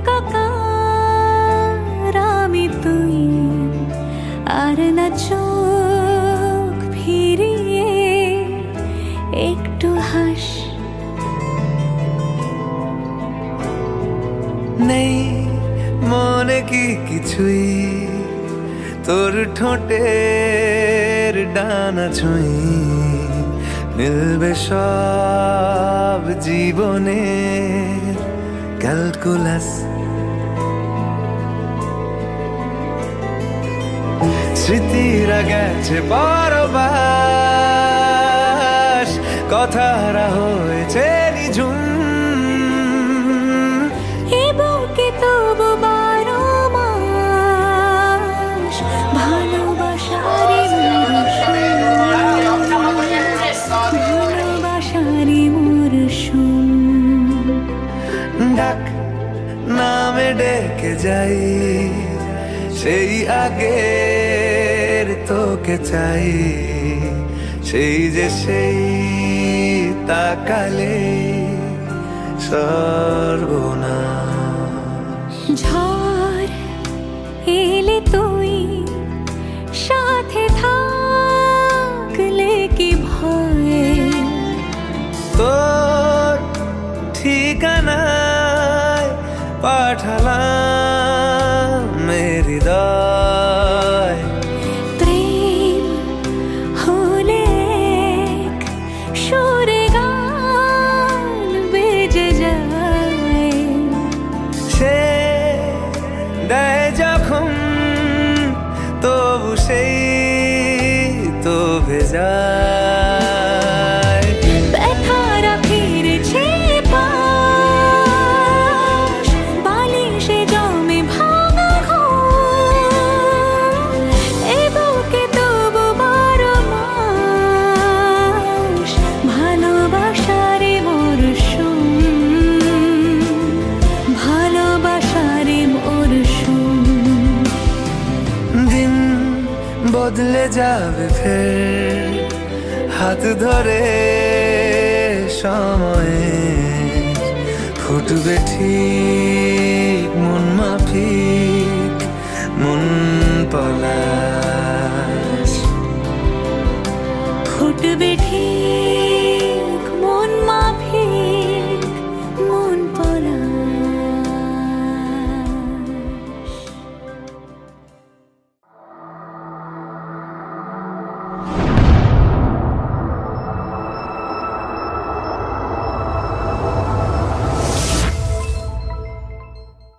একাকার আমি তুই, আর না চোখ ফিরিয়ে একটু হাস। নেই মনে কি কিছুই, তোর ঠোঁটের ডানা ছুঁই, মিলবে সব জীবনের ক্যালকুলাস। স্মৃতিরা গেছে পরবাস, কথারা হয়েছে নিঝুম। এ বুকে তবু 12 মাস ভালোবাসারই মরশুম। ডাক নামে ডেকে যাই, সেই আগের তোকে চাই, সেই যে সেই তাকালে সর্বনাশ। ঝড় এলে তুই সাথে থাকলে কি ভয়, তোর ঠিকানায় পাঠালাম হৃদয়। প্রেম হলে এক সুরে গান বেজে যায়, সে দেয় যখন তবু সেই তো ভেজায়। ব্যথারা ফিরেছে পাশ, বালিশে জমে ভাঙা ঘুম। এ বুকে তবু 12 মাস ভালোবাসারই মরশুম, ভালোবাসারই মরশুম। দিন বদলে যাবে ফের, হাত ধরে সময়ে ফুটবে ঠিক মন মাফিক মন পলাশ। ফুটবে ঠিক